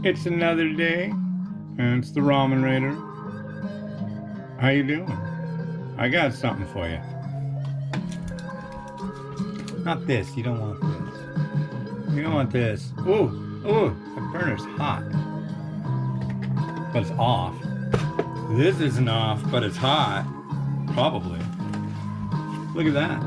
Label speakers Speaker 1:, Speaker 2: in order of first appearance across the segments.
Speaker 1: It's another day, and it's the Ramen Raider. How you doing? I got something for you. Not this. You don't want this. You don't want this. Ooh, ooh, the burner's hot. But it's off. This isn't off, but it's hot. Probably. Look at that.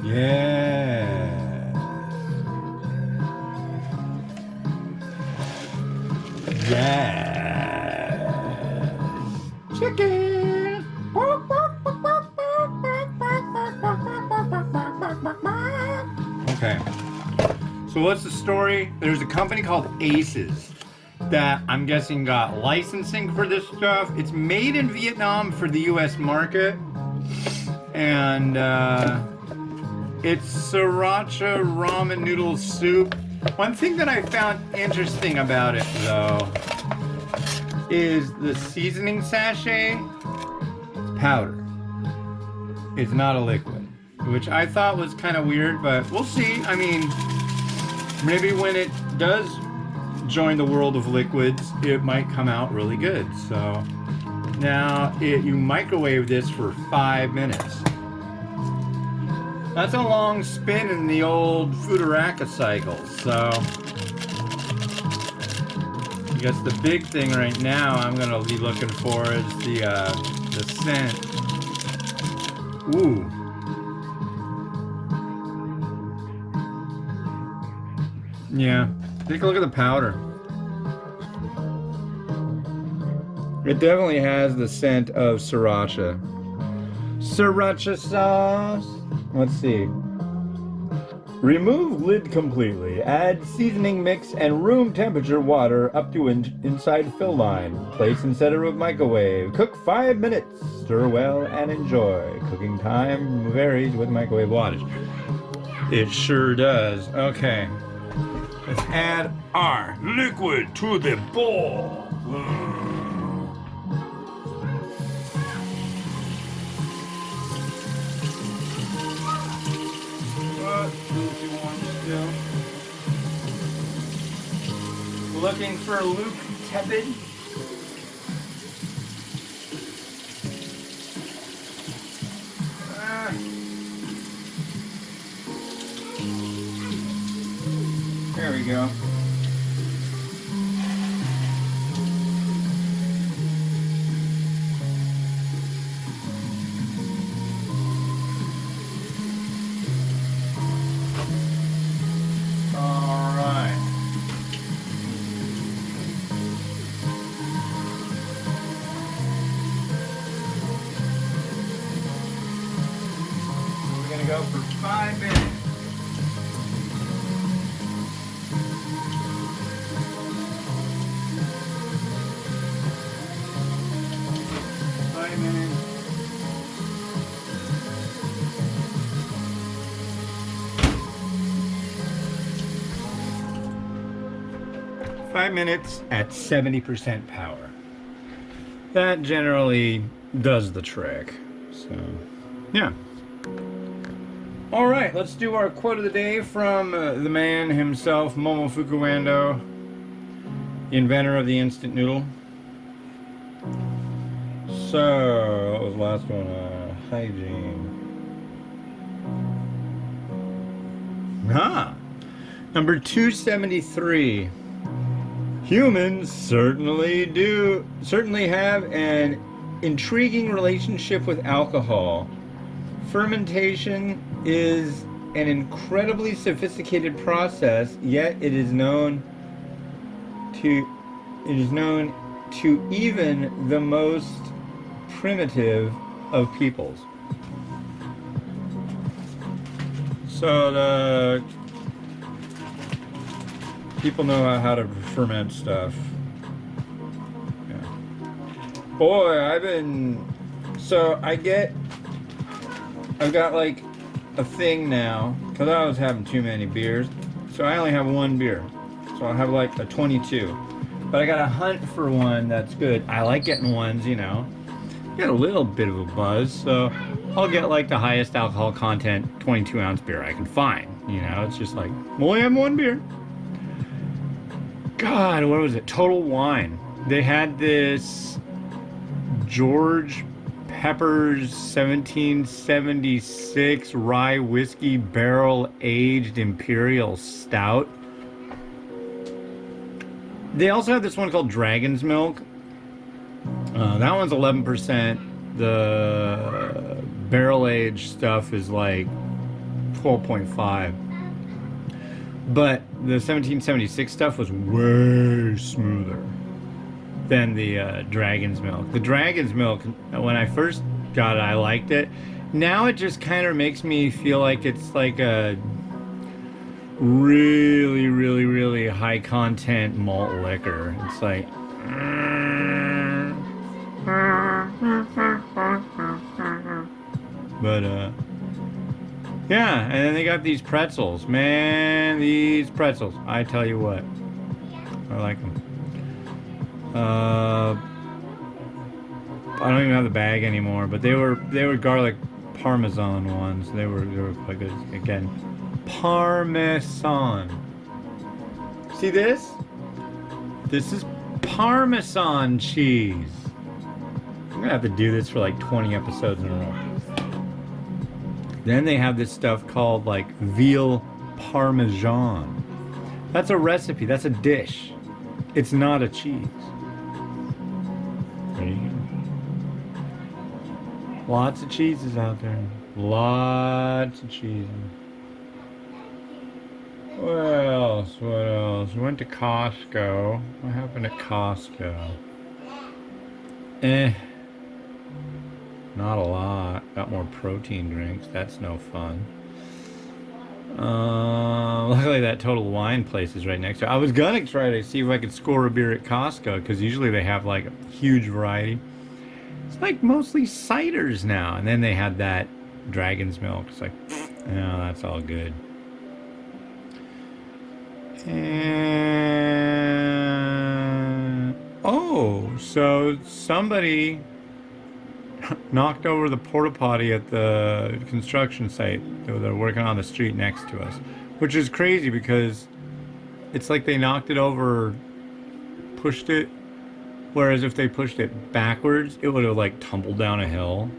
Speaker 1: Yeah. Yes. Chicken. Okay. So what's the story? There's a company called Aces that I'm guessing got licensing for this stuff. It's made in Vietnam for the US market. And it's Sriracha Ramen Noodle soup. One thing that I found interesting about it, though, is the seasoning sachet. It's powder. It's not a liquid, which I thought was kind of weird, but we'll see. I mean, maybe when it does join the world of liquids, it might come out really good. So now you microwave this for 5 minutes. That's a long spin in the old Sriracha cycle, so I guess the big thing right now I'm gonna be looking for is the scent. Ooh. Yeah, take a look at the powder. It definitely has the scent of sriracha. Sriracha sauce. Let's see. Remove lid completely. Add seasoning mix and room temperature water up to inside fill line. Place in center of microwave. Cook 5 minutes. Stir well and enjoy. Cooking time varies with microwave wattage. It sure does. Okay. Let's add our liquid to the bowl. Looking for Luke Tepid. There we go. Go for 5 minutes. Five minutes at 70% power. That generally does the trick. So, yeah. All right, let's do our quote of the day from the man himself, Momo Fukuando, inventor of the instant noodle. So, what was the last one? Hygiene. Number 273. Humans certainly have an intriguing relationship with alcohol. Fermentation is an incredibly sophisticated process, yet it is known to even the most primitive of peoples. So the people know how to ferment stuff. Yeah. Boy, I've got like a thing now, because I was having too many beers, so I only have one beer. So I'll have like a 22. But I gotta hunt for one that's good. I like getting ones, get a little bit of a buzz, so I'll get like the highest alcohol content 22-ounce beer I can find. It's just like, I'm only having one beer. God, what was it? Total Wine. They had this George Pepper's 1776 rye whiskey barrel aged imperial stout. They also have this one called Dragon's Milk. That one's 11%. The barrel aged stuff is like 12.5. But the 1776 stuff was way smoother than the Dragon's Milk. The Dragon's Milk, when I first got it, I liked it. Now it just kind of makes me feel like it's like a really, really, really high content malt liquor. It's like... But, yeah, and then they got these pretzels. Man, these pretzels. I tell you what. I like them. I don't even have the bag anymore, but they were garlic parmesan ones. They were quite good. Again, parmesan. See this? This is parmesan cheese. I'm gonna have to do this for like 20 episodes in a row. Then they have this stuff called like veal parmesan. That's a recipe. That's a dish. It's not a cheese. There you go. Lots of cheeses out there. Lots of cheeses. What else? What else? We went to Costco. What happened at Costco? Not a lot. Got more protein drinks. That's no fun. Luckily that Total Wine place is right next to it. I was gonna try to see if I could score a beer at Costco, because usually they have like a huge variety. It's like mostly ciders now. And then they had that Dragon's Milk. It's like, no, that's all good. And... oh, so somebody knocked over the porta potty at the construction site. They're working on the street next to us, which is crazy because it's like they knocked it over, pushed it, whereas if they pushed it backwards, it would have like tumbled down a hill.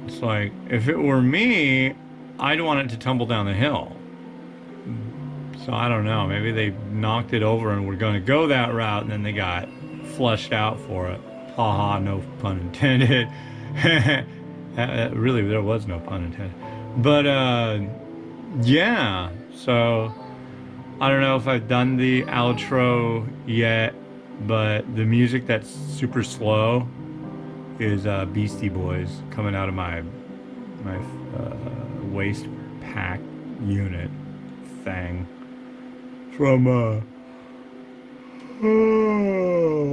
Speaker 1: It's like, if it were me, I'd want it to tumble down the hill. So I don't know, maybe they knocked it over and were going to go that route, and then they got flushed out for it. Haha, no pun intended. Really, there was no pun intended. But, yeah. So, I don't know if I've done the outro yet, but the music that's super slow is Beastie Boys coming out of my waist pack unit thing. From,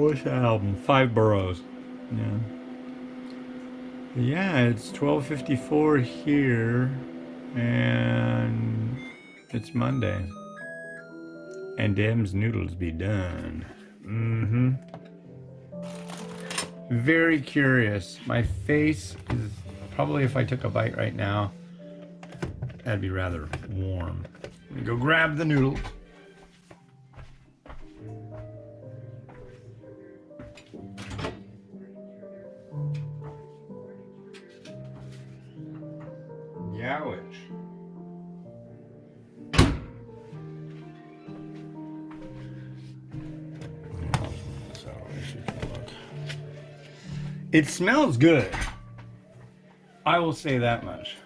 Speaker 1: what's that album? Five Boroughs. Yeah. Yeah, it's 12:54 here, and it's Monday. And Dem's noodles be done. Mm-hmm. Very curious. My face is probably, if I took a bite right now, that'd be rather warm. Let me go grab the noodles. Yowich. So you can look. It smells good. I will say that much.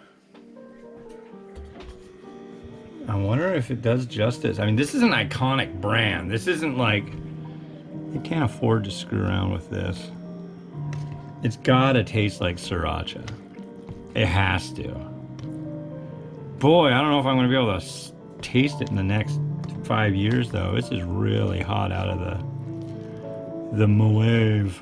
Speaker 1: I wonder if it does justice. I mean, this is an iconic brand. This isn't like, you can't afford to screw around with this. It's gotta taste like Sriracha. It has to. Boy, I don't know if I'm gonna be able to taste it in the next 5 years though. This is really hot out of the mauve.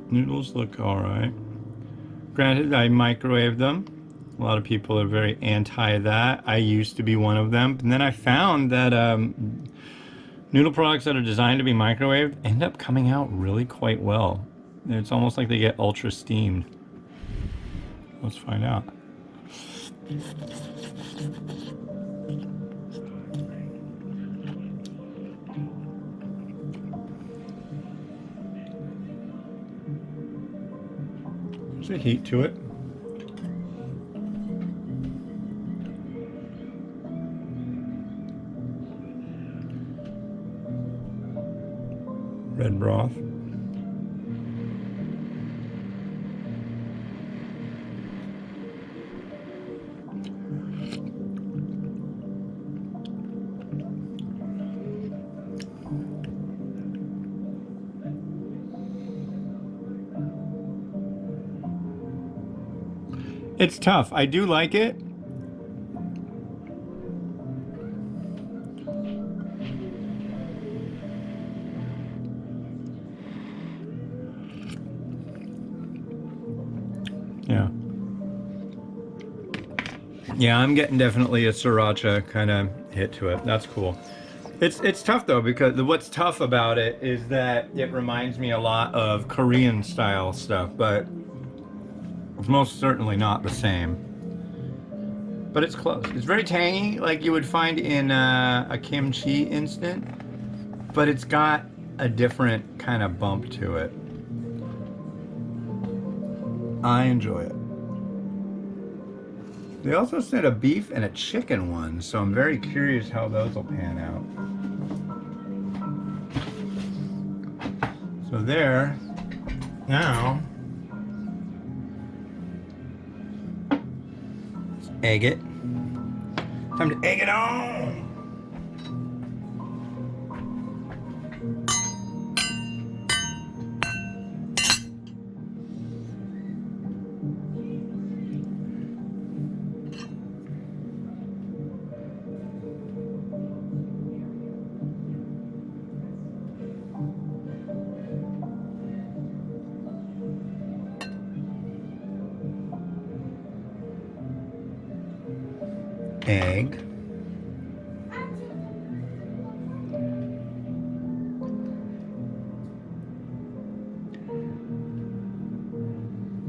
Speaker 1: Noodles look alright. Granted, I microwaved them. A lot of people are very anti that. I used to be one of them. And then I found that Noodle products that are designed to be microwaved end up coming out really quite well. It's almost like they get ultra steamed. Let's find out. There's a heat to it. Red broth. It's tough. I do like it. Yeah. Yeah, I'm getting definitely a sriracha kind of hit to it. That's cool. It's tough though, because what's tough about it is that it reminds me a lot of Korean style stuff, but it's most certainly not the same. But it's close. It's very tangy, like you would find in a kimchi instant, but it's got a different kind of bump to it. I enjoy it. They also said a beef and a chicken one, so I'm very curious how those will pan out. So there, now, let's egg it. Time to egg it on! Egg.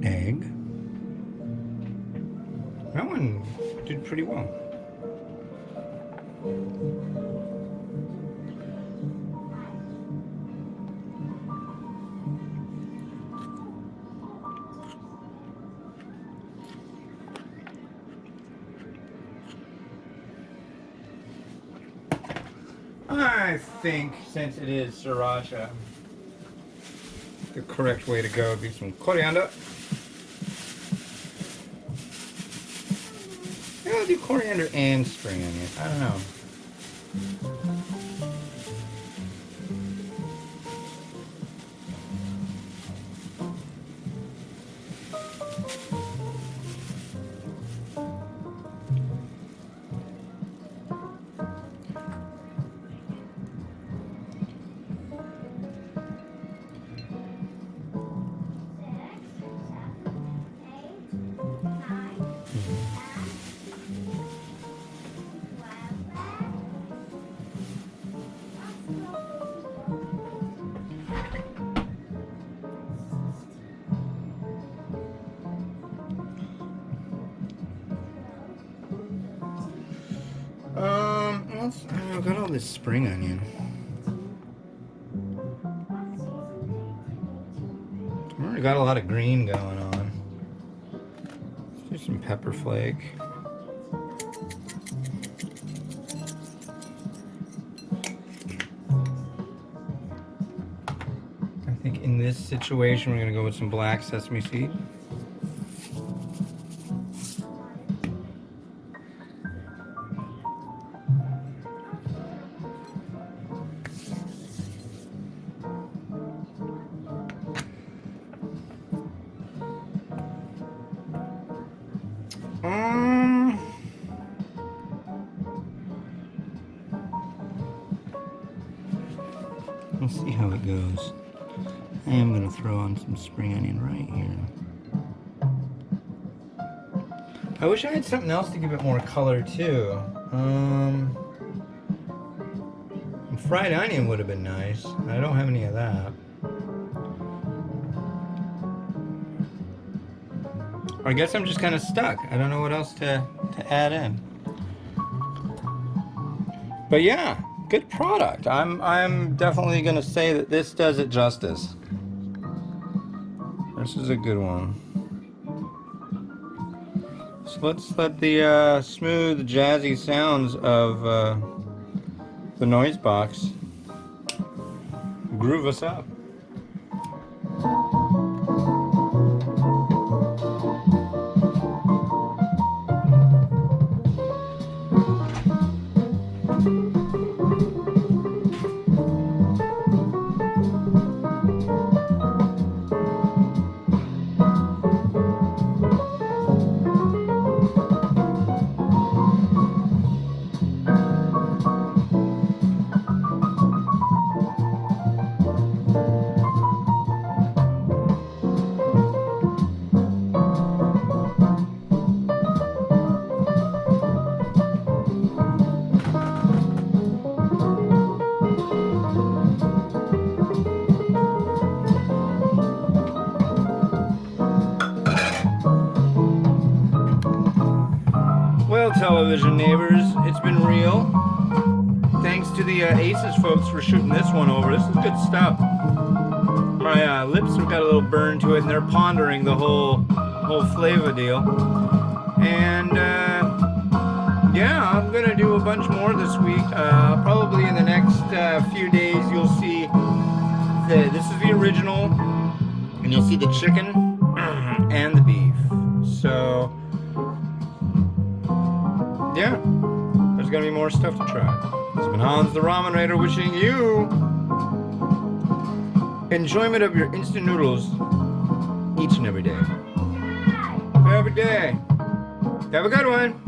Speaker 1: Egg. That one did pretty well. I think, since it is sriracha, the correct way to go would be some coriander. Maybe I'll do coriander and spring onion. I don't know. I've got all this spring onion. I already got a lot of green going on. Let's do some pepper flake. I think in this situation we're gonna go with some black sesame seed. We'll see how it goes. I am going to throw on some spring onion right here. I wish I had something else to give it more color too. I'm fried onion would have been nice. I don't have any of that. I guess I'm just kind of stuck. I don't know what else to add in. But yeah, good product. I'm definitely gonna say that this does it justice. This is a good one. So let's let the smooth, jazzy sounds of the noise box groove us up. Well, television neighbors, it's been real. Thanks to the Aces folks for shooting this one over. This is good stuff. My lips have got a little burn to it, and they're pondering the whole flavor deal. And yeah, I'm gonna do a bunch more this week. Probably in the next few days, you'll see this is the original, and you'll see the chicken and the beef. So yeah, there's gonna be more stuff to try. It's been Hans the Ramen Raider wishing you enjoyment of your instant noodles each and every day. Every day. Have a good one.